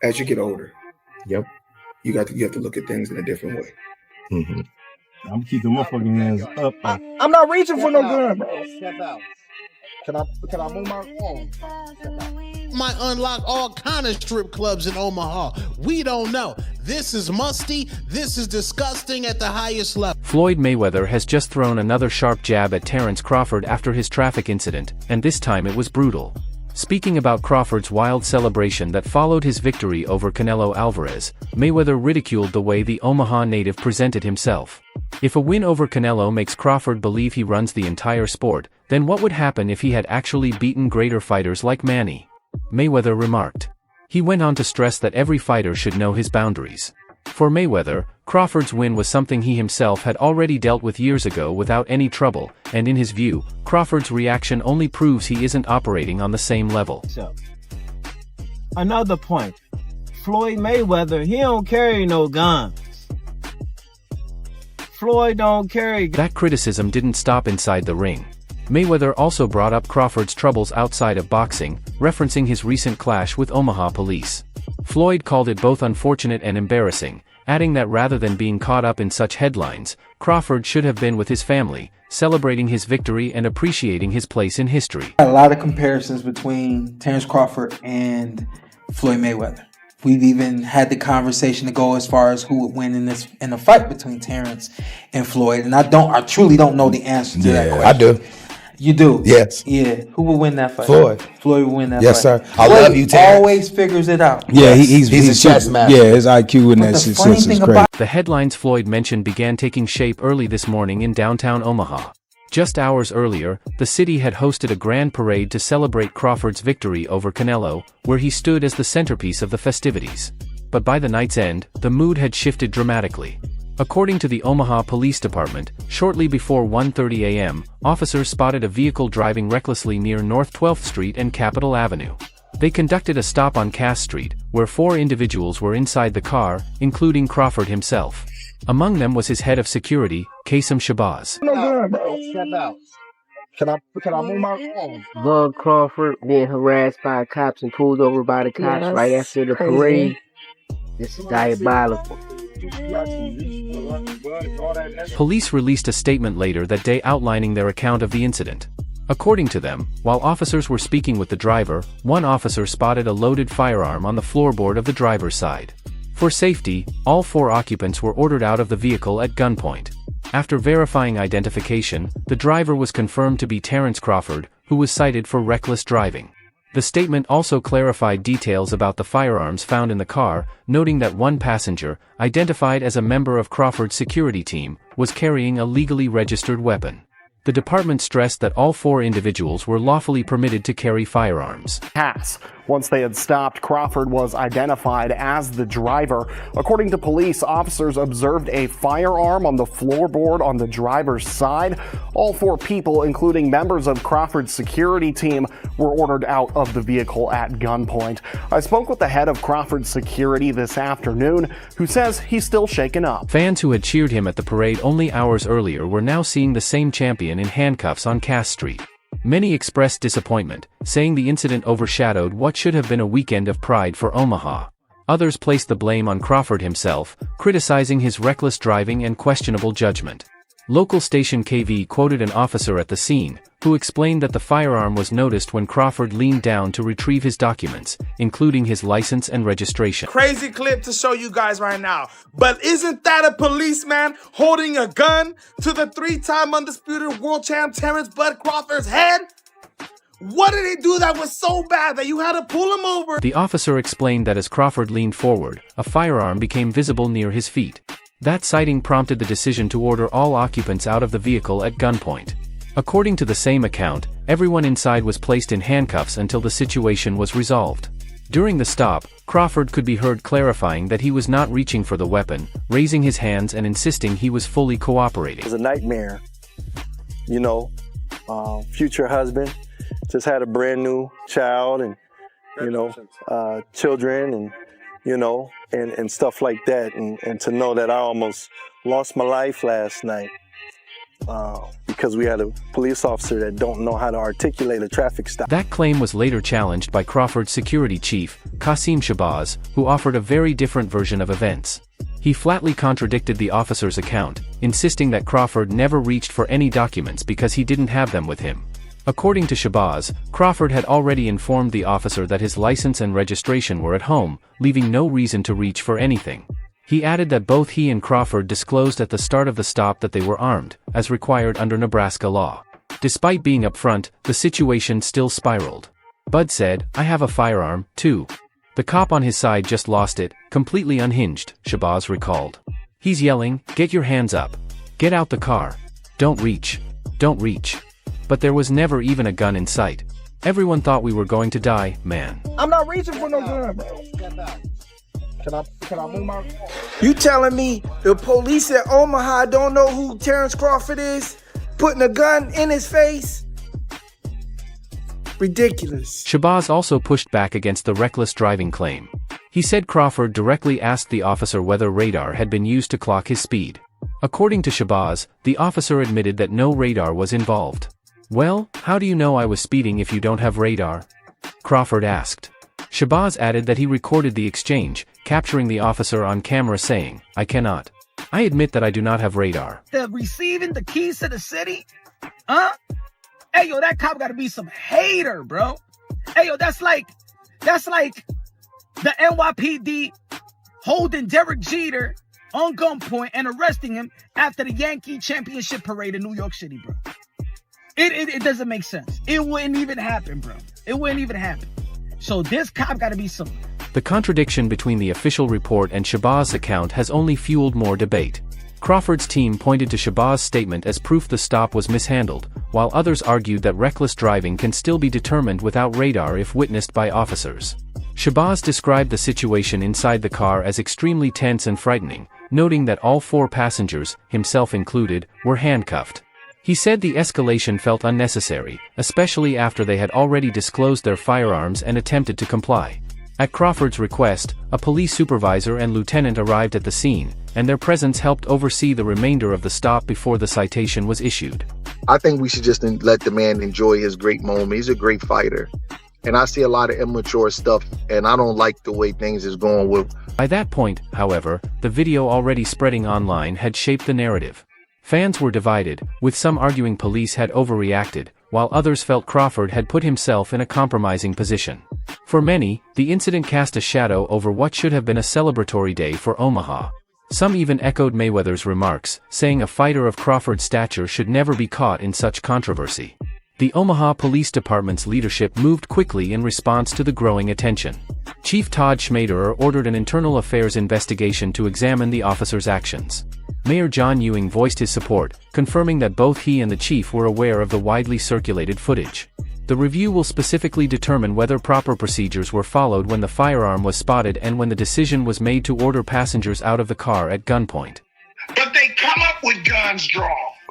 as you get older, Yep. you have to look at things in a different way. Mm-hmm. I'm keeping my fucking hands up. I'm not reaching for no gun, bro. Step out. Can I move my phone? Might unlock all kind of strip clubs in Omaha. We don't know. This is musty. This is disgusting at the highest level. Floyd Mayweather has just thrown another sharp jab at Terence Crawford after his traffic incident, and this time it was brutal. Speaking about Crawford's wild celebration that followed his victory over Canelo Alvarez, Mayweather ridiculed the way the Omaha native presented himself. If a win over Canelo makes Crawford believe he runs the entire sport, then what would happen if he had actually beaten greater fighters like Manny? Mayweather remarked. He went on to stress that every fighter should know his boundaries. For Mayweather, Crawford's win was something he himself had already dealt with years ago without any trouble, and in his view, Crawford's reaction only proves he isn't operating on the same level. So, another point. Floyd Mayweather, he don't carry no guns. Floyd don't carry guns. That criticism didn't stop inside the ring. Mayweather also brought up Crawford's troubles outside of boxing, referencing his recent clash with Omaha police. Floyd called it both unfortunate and embarrassing, adding that rather than being caught up in such headlines, Crawford should have been with his family, celebrating his victory and appreciating his place in history. A lot of comparisons between Terence Crawford and Floyd Mayweather. We've even had the conversation to go as far as who would win in a fight between Terence and Floyd, and I truly don't know the answer to that question. I do. You do? Yes. Yeah. Who will win that fight? Floyd. Floyd will win that yes, fight. Yes, sir. I love you, Terence. Always figures it out. Yeah, he's a chess master. Yeah, his IQ in that shit is crazy. The headlines Floyd mentioned began taking shape early this morning in downtown Omaha. Just hours earlier, the city had hosted a grand parade to celebrate Crawford's victory over Canelo, where he stood as the centerpiece of the festivities. But by the night's end, the mood had shifted dramatically. According to the Omaha Police Department, shortly before 1:30 a.m., officers spotted a vehicle driving recklessly near North 12th Street and Capitol Avenue. They conducted a stop on Cass Street, where 4 individuals were inside the car, including Crawford himself. Among them was his head of security, Qasim Shabazz. No gun, bro. Step out. Can I move my phone? Bug Crawford being harassed by cops and pulled over by the cops right after the parade. This is diabolical. Police released a statement later that day outlining their account of the incident. According to them, while officers were speaking with the driver, one officer spotted a loaded firearm on the floorboard of the driver's side. For safety, all 4 occupants were ordered out of the vehicle at gunpoint. After verifying identification, the driver was confirmed to be Terence Crawford, who was cited for reckless driving. The statement also clarified details about the firearms found in the car, noting that one passenger, identified as a member of Crawford's security team, was carrying a legally registered weapon. The department stressed that all 4 individuals were lawfully permitted to carry firearms. Once they had stopped, Crawford was identified as the driver. According to police, officers observed a firearm on the floorboard on the driver's side. All 4 people, including members of Crawford's security team, were ordered out of the vehicle at gunpoint. I spoke with the head of Crawford's security this afternoon, who says he's still shaken up. Fans who had cheered him at the parade only hours earlier were now seeing the same champion in handcuffs on Cass Street. Many expressed disappointment, saying the incident overshadowed what should have been a weekend of pride for Omaha. Others placed the blame on Crawford himself, criticizing his reckless driving and questionable judgment. Local station KV quoted an officer at the scene, who explained that the firearm was noticed when Crawford leaned down to retrieve his documents, including his license and registration. Crazy clip to show you guys right now. But isn't that a policeman holding a gun to the 3-time undisputed world champ Terence Bud Crawford's head? What did he do that was so bad that you had to pull him over? The officer explained that as Crawford leaned forward, a firearm became visible near his feet. That sighting prompted the decision to order all occupants out of the vehicle at gunpoint. According to the same account, everyone inside was placed in handcuffs until the situation was resolved. During the stop, Crawford could be heard clarifying that he was not reaching for the weapon, raising his hands and insisting he was fully cooperating. It was a nightmare. You know, future husband, just had a brand new child and, you know, children and, you know, and stuff like that. And to know that I almost lost my life last night because because we had a police officer that don't know how to articulate a traffic stop. That claim was later challenged by Crawford's security chief, Qasim Shabazz, who offered a very different version of events. He flatly contradicted the officer's account, insisting that Crawford never reached for any documents because he didn't have them with him. According to Shabazz, Crawford had already informed the officer that his license and registration were at home, leaving no reason to reach for anything. He added that both he and Crawford disclosed at the start of the stop that they were armed, as required under Nebraska law. Despite being upfront, the situation still spiraled. Bud said, "I have a firearm, too." The cop on his side just lost it, completely unhinged, Shabazz recalled. He's yelling, "Get your hands up. Get out the car. Don't reach. Don't reach." But there was never even a gun in sight. Everyone thought we were going to die, man. I'm not reaching for no gun, bro. Can I move my... You telling me the police at Omaha don't know who Terence Crawford is? Putting a gun in his face? Ridiculous. Shabazz also pushed back against the reckless driving claim. He said Crawford directly asked the officer whether radar had been used to clock his speed. According to Shabazz, the officer admitted that no radar was involved. "Well, how do you know I was speeding if you don't have radar?" Crawford asked. Shabazz added that he recorded the exchange, capturing the officer on camera saying, "I cannot. I admit that I do not have radar." The receiving the keys to the city? Huh? Hey, yo, that cop gotta be some hater, bro. Hey, yo, that's like the NYPD holding Derek Jeter on gunpoint and arresting him after the Yankee championship parade in New York City, bro. It doesn't make sense. It wouldn't even happen, bro. It wouldn't even happen. So this cop gotta be some... The contradiction between the official report and Shabazz's account has only fueled more debate. Crawford's team pointed to Shabazz's statement as proof the stop was mishandled, while others argued that reckless driving can still be determined without radar if witnessed by officers. Shabazz described the situation inside the car as extremely tense and frightening, noting that all 4 passengers, himself included, were handcuffed. He said the escalation felt unnecessary, especially after they had already disclosed their firearms and attempted to comply. At Crawford's request, a police supervisor and lieutenant arrived at the scene, and their presence helped oversee the remainder of the stop before the citation was issued. I think we should just let the man enjoy his great moment. He's a great fighter. And I see a lot of immature stuff, and I don't like the way things is going with. By that point, however, the video already spreading online had shaped the narrative. Fans were divided, with some arguing police had overreacted, while others felt Crawford had put himself in a compromising position. For many, the incident cast a shadow over what should have been a celebratory day for Omaha. Some even echoed Mayweather's remarks, saying a fighter of Crawford's stature should never be caught in such controversy. The Omaha Police Department's leadership moved quickly in response to the growing attention. Chief Todd Schmaderer ordered an internal affairs investigation to examine the officer's actions. Mayor John Ewing voiced his support, confirming that both he and the chief were aware of the widely circulated footage. The review will specifically determine whether proper procedures were followed when the firearm was spotted and when the decision was made to order passengers out of the car at gunpoint. But they come up with guns drawn.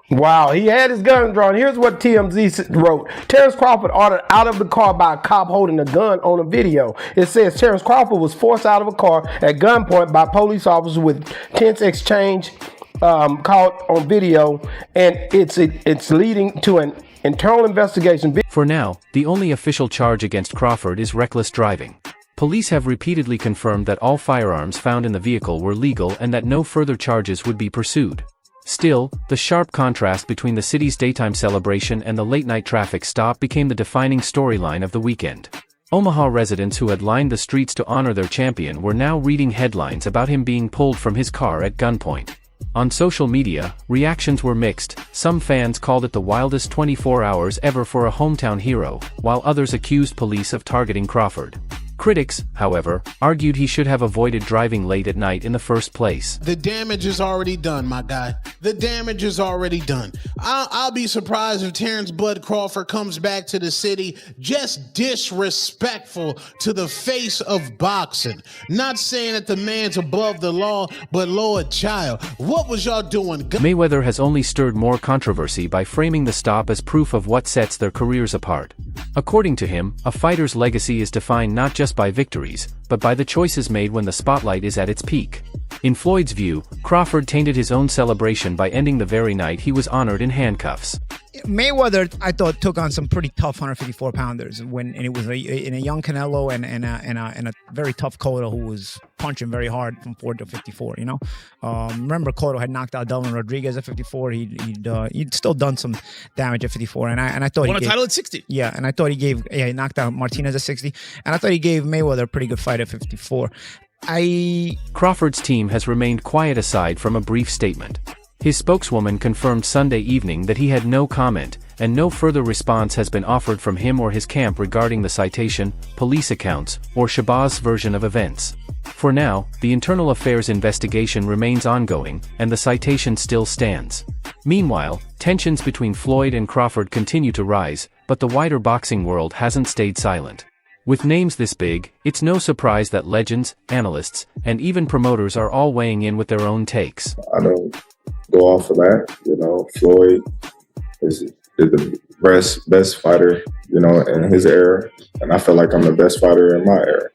Wow, he had his gun drawn. Here's what TMZ wrote. Terence Crawford ordered out of the car by a cop holding a gun on a video. It says Terence Crawford was forced out of a car at gunpoint by police officers with tense exchange caught on video, and it's leading to an internal investigation. For now, the only official charge against Crawford is reckless driving. Police have repeatedly confirmed that all firearms found in the vehicle were legal and that no further charges would be pursued. Still, the sharp contrast between the city's daytime celebration and the late-night traffic stop became the defining storyline of the weekend. Omaha residents who had lined the streets to honor their champion were now reading headlines about him being pulled from his car at gunpoint. On social media, reactions were mixed. Some fans called it the wildest 24 hours ever for a hometown hero, while others accused police of targeting Crawford. Critics, however, argued he should have avoided driving late at night in the first place. The damage is already done, my guy. The damage is already done. I'll be surprised if Terence Bud Crawford comes back to the city just disrespectful to the face of boxing. Not saying that the man's above the law, but Lord child, what was y'all doing? Mayweather has only stirred more controversy by framing the stop as proof of what sets their careers apart. According to him, a fighter's legacy is defined not just by victories, but by the choices made when the spotlight is at its peak. In Floyd's view, Crawford tainted his own celebration by ending the very night he was honored in handcuffs. Mayweather, I thought, took on some pretty tough 154 pounders and it was in a young Canelo and a very tough Cotto who was punching very hard from 40 to 54. You know, remember Cotto had knocked out Delvin Rodriguez at 54. He'd still done some damage at 54, and I thought won a title at 60. Yeah, and I thought he knocked out Martinez at 60, and I thought he gave Mayweather a pretty good fight at 54. Crawford's team has remained quiet aside from a brief statement. His spokeswoman confirmed Sunday evening that he had no comment, and no further response has been offered from him or his camp regarding the citation, police accounts, or Shabazz's version of events. For now, the internal affairs investigation remains ongoing, and the citation still stands. Meanwhile, tensions between Floyd and Crawford continue to rise, but the wider boxing world hasn't stayed silent. With names this big, it's no surprise that legends, analysts, and even promoters are all weighing in with their own takes. I don't go off of that. You know, Floyd is the best fighter, you know, in his era, and I feel like I'm the best fighter in my era.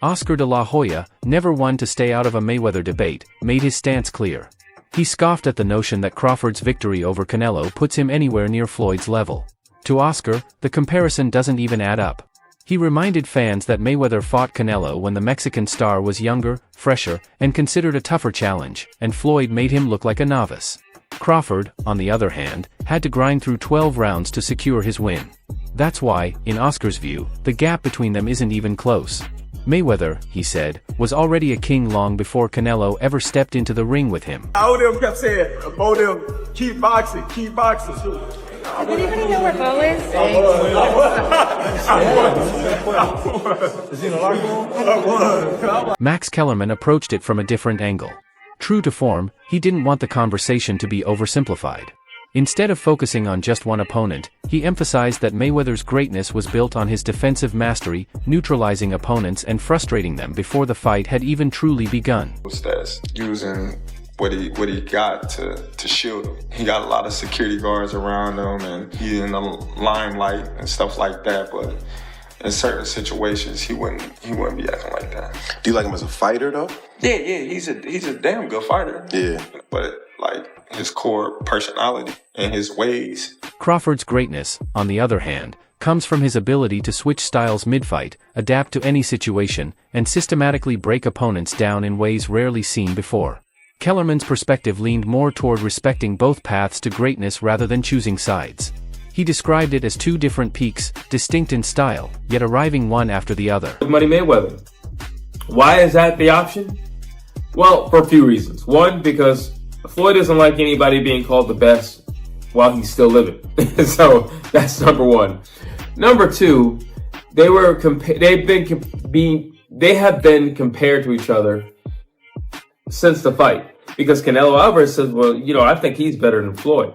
Oscar de la Hoya, never one to stay out of a Mayweather debate, made his stance clear. He scoffed at the notion that Crawford's victory over Canelo puts him anywhere near Floyd's level. To Oscar, the comparison doesn't even add up. He reminded fans that Mayweather fought Canelo when the Mexican star was younger, fresher, and considered a tougher challenge, and Floyd made him look like a novice. Crawford, on the other hand, had to grind through 12 rounds to secure his win. That's why, in Oscar's view, the gap between them isn't even close. Mayweather, he said, was already a king long before Canelo ever stepped into the ring with him. All of them kept saying, both of them, keep boxing, keep boxing. Does anybody know where Bo is? Max Kellerman approached it from a different angle. True to form, he didn't want the conversation to be oversimplified. Instead of focusing on just one opponent, he emphasized that Mayweather's greatness was built on his defensive mastery, neutralizing opponents and frustrating them before the fight had even truly begun. That's using what he got to shield him. He got a lot of security guards around him, and he's in the limelight and stuff like that, but in certain situations he wouldn't be acting like that. Do you like him as a fighter though? Yeah, he's a damn good fighter. Yeah. But like his core personality and his ways. Crawford's greatness, on the other hand, comes from his ability to switch styles mid-fight, adapt to any situation, and systematically break opponents down in ways rarely seen before. Kellerman's perspective leaned more toward respecting both paths to greatness rather than choosing sides. He described it as two different peaks, distinct in style, yet arriving one after the other. Money Mayweather. Why is that the option? Well, for a few reasons. One, because Floyd doesn't like anybody being called the best while he's still living. So that's number one. Number two, they have been compared to each other since the fight, because Canelo Alvarez says, well, you know, I think he's better than Floyd.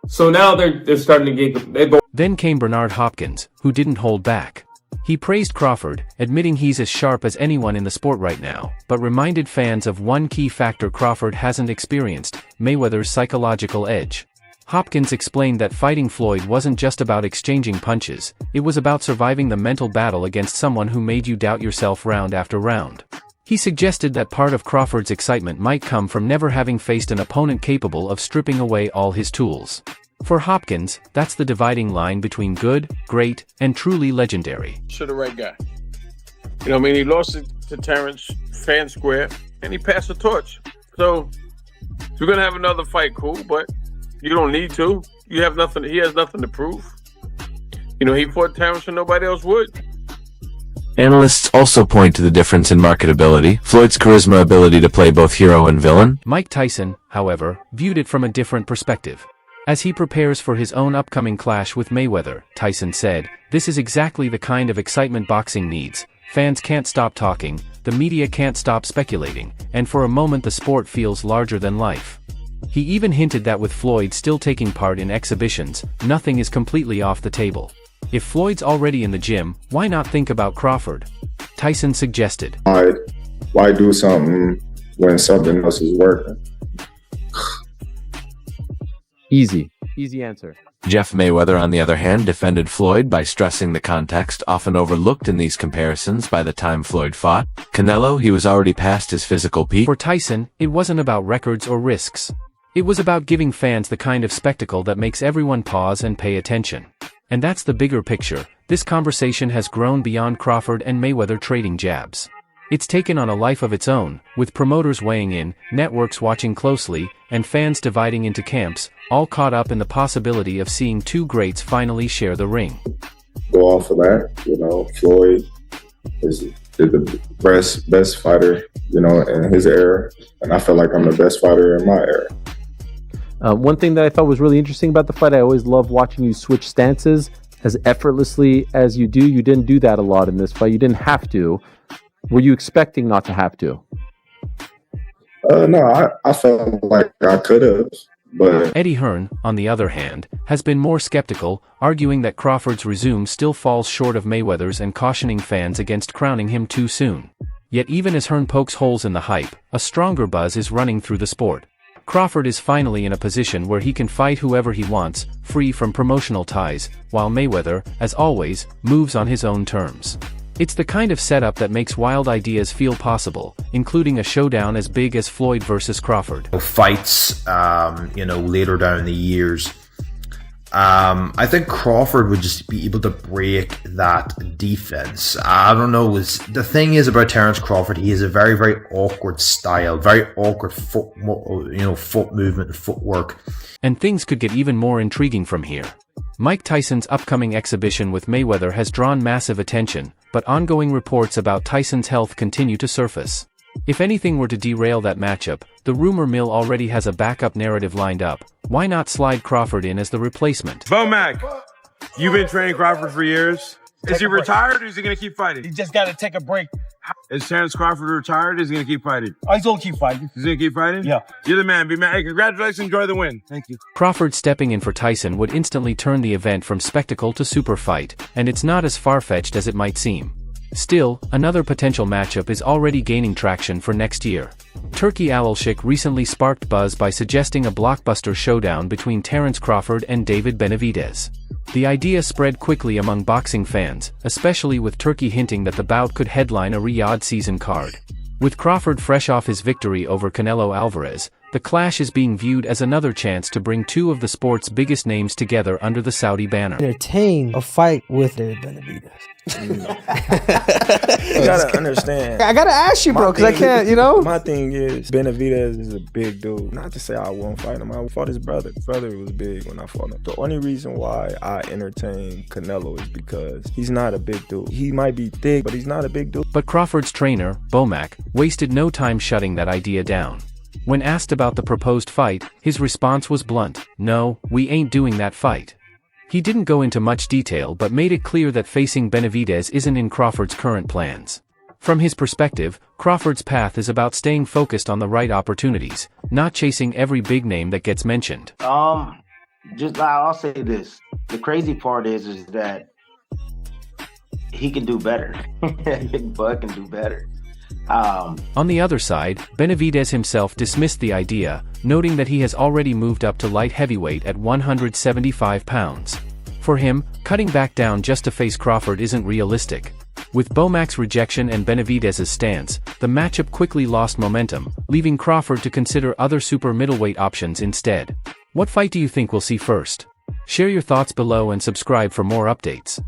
So now they're starting to get. Then came Bernard Hopkins, who didn't hold back. He praised Crawford, admitting he's as sharp as anyone in the sport right now, but reminded fans of one key factor Crawford hasn't experienced: Mayweather's psychological edge. Hopkins explained that fighting Floyd wasn't just about exchanging punches, it was about surviving the mental battle against someone who made you doubt yourself round after round. He suggested that part of Crawford's excitement might come from never having faced an opponent capable of stripping away all his tools. For Hopkins, that's the dividing line between good, great, and truly legendary. To the right guy. You know what I mean? He lost it to Terence, fan square, and he passed the torch. So, if you're going to have another fight, cool, but you don't need to. You have nothing. He has nothing to prove. You know, he fought Terence and nobody else would. Analysts also point to the difference in marketability, Floyd's charisma ability to play both hero and villain. Mike Tyson, however, viewed it from a different perspective. As he prepares for his own upcoming clash with Mayweather, Tyson said, "This is exactly the kind of excitement boxing needs. Fans can't stop talking, the media can't stop speculating, and for a moment the sport feels larger than life." He even hinted that with Floyd still taking part in exhibitions, nothing is completely off the table. If Floyd's already in the gym, why not think about Crawford? Tyson suggested. Why do something when something else is working? Easy answer. Jeff Mayweather, on the other hand, defended Floyd by stressing the context often overlooked in these comparisons. By the time Floyd fought Canelo, he was already past his physical peak. For Tyson, it wasn't about records or risks. It was about giving fans the kind of spectacle that makes everyone pause and pay attention. And that's the bigger picture. This conversation has grown beyond Crawford and Mayweather trading jabs. It's taken on a life of its own, with promoters weighing in, networks watching closely, and fans dividing into camps, all caught up in the possibility of seeing two greats finally share the ring. Go off of that, Floyd is the best fighter, in his era, and I feel like I'm the best fighter in my era. One thing that I thought was really interesting about the fight, I always love watching you switch stances as effortlessly as you do. You didn't do that a lot in this fight. You didn't have to. Were you expecting not to have to? No, I felt like I could have, but... Eddie Hearn, on the other hand, has been more skeptical, arguing that Crawford's resume still falls short of Mayweather's and cautioning fans against crowning him too soon. Yet even as Hearn pokes holes in the hype, a stronger buzz is running through the sport. Crawford is finally in a position where he can fight whoever he wants, free from promotional ties, while Mayweather, as always, moves on his own terms. It's the kind of setup that makes wild ideas feel possible, including a showdown as big as Floyd versus Crawford. Fights, later down the years. I think Crawford would just be able to break that defense. I don't know. The thing is about Terence Crawford, he has a very, very awkward style, very awkward foot movement and footwork. And things could get even more intriguing from here. Mike Tyson's upcoming exhibition with Mayweather has drawn massive attention, but ongoing reports about Tyson's health continue to surface. If anything were to derail that matchup, the rumor mill already has a backup narrative lined up. Why not slide Crawford in as the replacement? Bomac, you've been training Crawford for years. Is he retired or is he going to keep fighting? He just got to take a break. Is Terence Crawford retired or is he going to keep fighting? Oh, he's going to keep fighting. He's going to keep fighting? Yeah. You're the man. Be man. Hey, congratulations. Enjoy the win. Thank you. Crawford stepping in for Tyson would instantly turn the event from spectacle to super fight, and it's not as far-fetched as it might seem. Still, another potential matchup is already gaining traction for next year. Turki Alalshik recently sparked buzz by suggesting a blockbuster showdown between Terence Crawford and David Benavidez. The idea spread quickly among boxing fans, especially with Turki hinting that the bout could headline a Riyadh season card. With Crawford fresh off his victory over Canelo Alvarez, the clash is being viewed as another chance to bring two of the sport's biggest names together under the Saudi banner. Entertain a fight with David Benavidez. You gotta understand. I gotta ask you, bro, because I can't, My thing is, Benavidez is a big dude. Not to say I won't fight him. I fought his brother. His brother was big when I fought him. The only reason why I entertain Canelo is because he's not a big dude. He might be thick, but he's not a big dude. But Crawford's trainer, Bomac, wasted no time shutting that idea down. When asked about the proposed fight, his response was blunt: "No, we ain't doing that fight." He didn't go into much detail but made it clear that facing Benavidez isn't in Crawford's current plans. From his perspective, Crawford's path is about staying focused on the right opportunities, not chasing every big name that gets mentioned. I'll say this. The crazy part is that he can do better. Bud can do better. On the other side, Benavidez himself dismissed the idea, noting that he has already moved up to light heavyweight at 175 pounds. For him, cutting back down just to face Crawford isn't realistic. With Bomac's rejection and Benavidez's stance, the matchup quickly lost momentum, leaving Crawford to consider other super middleweight options instead. What fight do you think we'll see first? Share your thoughts below and subscribe for more updates.